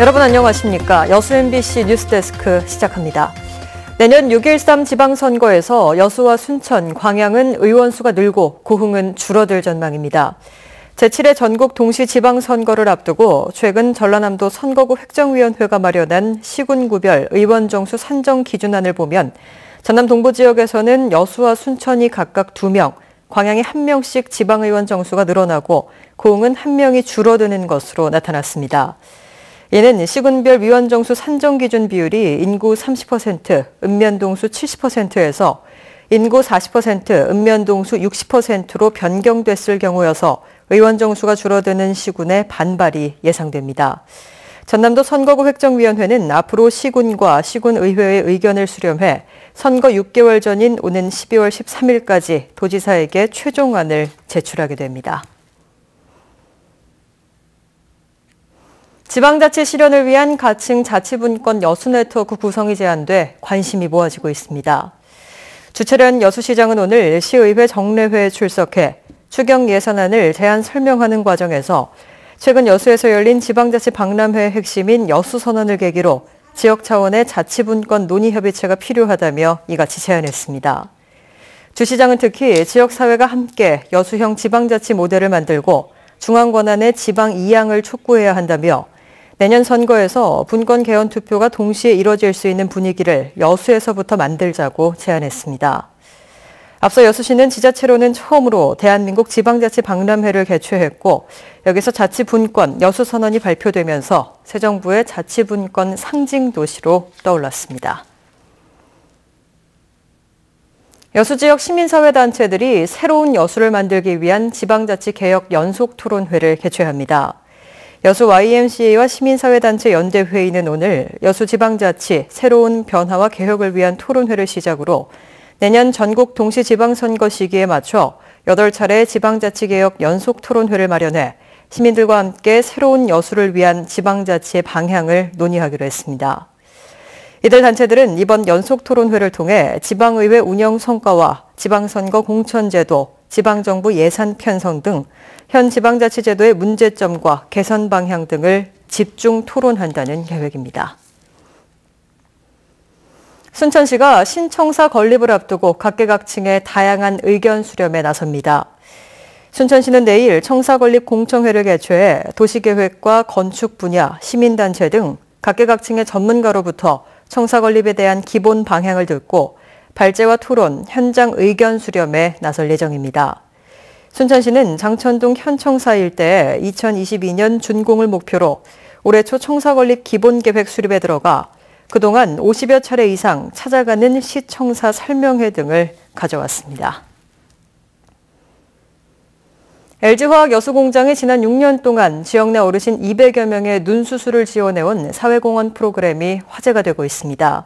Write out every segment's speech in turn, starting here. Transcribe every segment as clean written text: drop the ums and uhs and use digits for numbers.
여러분 안녕하십니까? 여수 MBC 뉴스데스크 시작합니다. 내년 6.13 지방선거에서 여수와 순천, 광양은 의원 수가 늘고 고흥은 줄어들 전망입니다. 제7회 전국 동시 지방선거를 앞두고 최근 전라남도 선거구 획정위원회가 마련한 시군구별 의원 정수 산정 기준안을 보면 전남 동부 지역에서는 여수와 순천이 각각 2명, 광양이 1명씩 지방의원 정수가 늘어나고 고흥은 1명이 줄어드는 것으로 나타났습니다. 이는 시군별 위원 정수 산정 기준 비율이 인구 30%, 읍면동수 70%에서 인구 40%, 읍면동수 60%로 변경됐을 경우여서 의원 정수가 줄어드는 시군의 반발이 예상됩니다. 전남도 선거구 획정위원회는 앞으로 시군과 시군의회의 의견을 수렴해 선거 6개월 전인 오는 12월 13일까지 도지사에게 최종안을 제출하게 됩니다. 지방자치 실현을 위한 가칭 자치분권 여수 네트워크 구성이 제안돼 관심이 모아지고 있습니다. 주철현 여수시장은 오늘 시의회 정례회에 출석해 추경 예산안을 제안 설명하는 과정에서 최근 여수에서 열린 지방자치 박람회의 핵심인 여수선언을 계기로 지역 차원의 자치분권 논의협의체가 필요하다며 이같이 제안했습니다. 주 시장은 특히 지역사회가 함께 여수형 지방자치 모델을 만들고 중앙권한의 지방 이양을 촉구해야 한다며 내년 선거에서 분권 개헌 투표가 동시에 이뤄질 수 있는 분위기를 여수에서부터 만들자고 제안했습니다. 앞서 여수시는 지자체로는 처음으로 대한민국 지방자치 박람회를 개최했고 여기서 자치분권 여수선언이 발표되면서 새 정부의 자치분권 상징도시로 떠올랐습니다. 여수 지역 시민사회단체들이 새로운 여수를 만들기 위한 지방자치 개혁 연속토론회를 개최합니다. 여수 YMCA와 시민사회단체 연대회의는 오늘 여수 지방자치 새로운 변화와 개혁을 위한 토론회를 시작으로 내년 전국 동시지방선거 시기에 맞춰 8차례 지방자치개혁 연속토론회를 마련해 시민들과 함께 새로운 여수를 위한 지방자치의 방향을 논의하기로 했습니다. 이들 단체들은 이번 연속토론회를 통해 지방의회 운영 성과와 지방선거 공천제도, 지방정부 예산 편성 등 현 지방자치제도의 문제점과 개선 방향 등을 집중 토론한다는 계획입니다. 순천시가 신청사 건립을 앞두고 각계각층의 다양한 의견 수렴에 나섭니다. 순천시는 내일 청사 건립 공청회를 개최해 도시계획과 건축 분야, 시민단체 등 각계각층의 전문가로부터 청사 건립에 대한 기본 방향을 듣고 발제와 토론, 현장 의견 수렴에 나설 예정입니다. 순천시는 장천동 현청사 일대에 2022년 준공을 목표로 올해 초 청사 건립 기본계획 수립에 들어가 그동안 50여 차례 이상 찾아가는 시청사 설명회 등을 가져왔습니다. LG화학 여수공장이 지난 6년 동안 지역 내 어르신 200여 명의 눈 수술을 지원해온 사회공헌 프로그램이 화제가 되고 있습니다.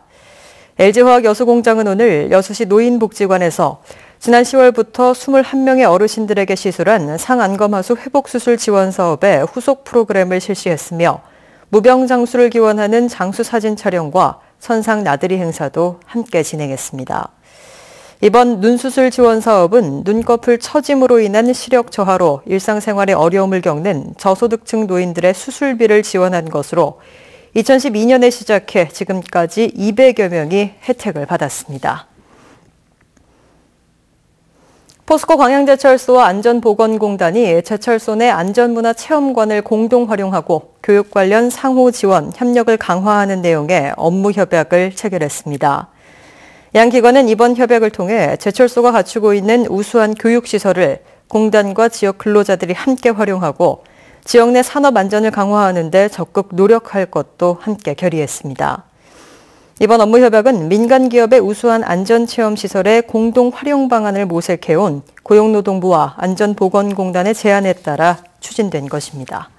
LG화학 여수공장은 오늘 여수시 노인복지관에서 지난 10월부터 21명의 어르신들에게 시술한 상안검하수 회복수술 지원 사업의 후속 프로그램을 실시했으며 무병장수를 기원하는 장수 사진 촬영과 선상 나들이 행사도 함께 진행했습니다. 이번 눈수술 지원 사업은 눈꺼풀 처짐으로 인한 시력 저하로 일상생활에 어려움을 겪는 저소득층 노인들의 수술비를 지원한 것으로 2012년에 시작해 지금까지 200여 명이 혜택을 받았습니다. 포스코 광양제철소와 안전보건공단이 제철소 내 안전문화 체험관을 공동 활용하고 교육 관련 상호 지원, 협력을 강화하는 내용의 업무 협약을 체결했습니다. 양 기관은 이번 협약을 통해 제철소가 갖추고 있는 우수한 교육시설을 공단과 지역 근로자들이 함께 활용하고 지역 내 산업 안전을 강화하는 데 적극 노력할 것도 함께 결의했습니다. 이번 업무 협약은 민간 기업의 우수한 안전체험시설의 공동 활용 방안을 모색해온 고용노동부와 안전보건공단의 제안에 따라 추진된 것입니다.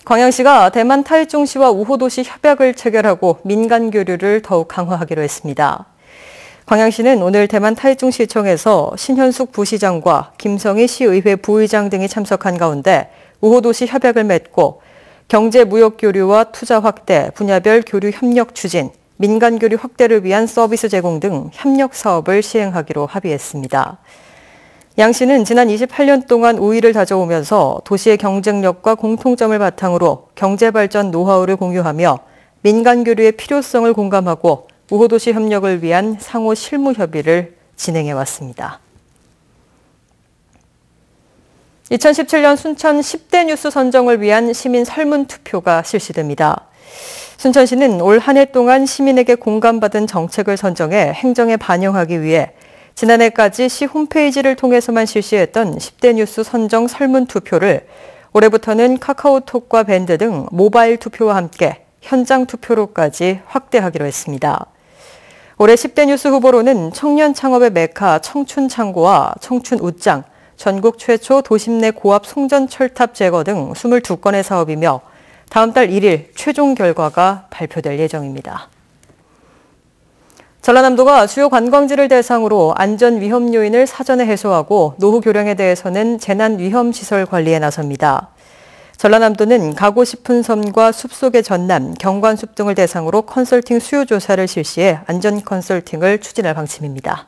광양시가 대만 타이중시와 우호도시 협약을 체결하고 민간 교류를 더욱 강화하기로 했습니다. 광양시는 오늘 대만 타이중시청에서 신현숙 부시장과 김성희 시의회 부의장 등이 참석한 가운데 우호도시 협약을 맺고 경제 무역 교류와 투자 확대, 분야별 교류 협력 추진, 민간 교류 확대를 위한 서비스 제공 등 협력 사업을 시행하기로 합의했습니다. 양 씨는 지난 28년 동안 우위를 다져오면서 도시의 경쟁력과 공통점을 바탕으로 경제발전 노하우를 공유하며 민간 교류의 필요성을 공감하고 우호도시 협력을 위한 상호 실무 협의를 진행해 왔습니다. 2017년 순천 10대 뉴스 선정을 위한 시민 설문투표가 실시됩니다. 순천시는 올 한 해 동안 시민에게 공감받은 정책을 선정해 행정에 반영하기 위해 지난해까지 시 홈페이지를 통해서만 실시했던 10대 뉴스 선정 설문투표를 올해부터는 카카오톡과 밴드 등 모바일 투표와 함께 현장 투표로까지 확대하기로 했습니다. 올해 10대 뉴스 후보로는 청년 창업의 메카 청춘창고와 청춘웃장, 전국 최초 도심 내 고압 송전 철탑 제거 등 22건의 사업이며 다음 달 1일 최종 결과가 발표될 예정입니다. 전라남도가 주요 관광지를 대상으로 안전 위험 요인을 사전에 해소하고 노후 교량에 대해서는 재난 위험 시설 관리에 나섭니다. 전라남도는 가고 싶은 섬과 숲속의 전남, 경관숲 등을 대상으로 컨설팅 수요 조사를 실시해 안전 컨설팅을 추진할 방침입니다.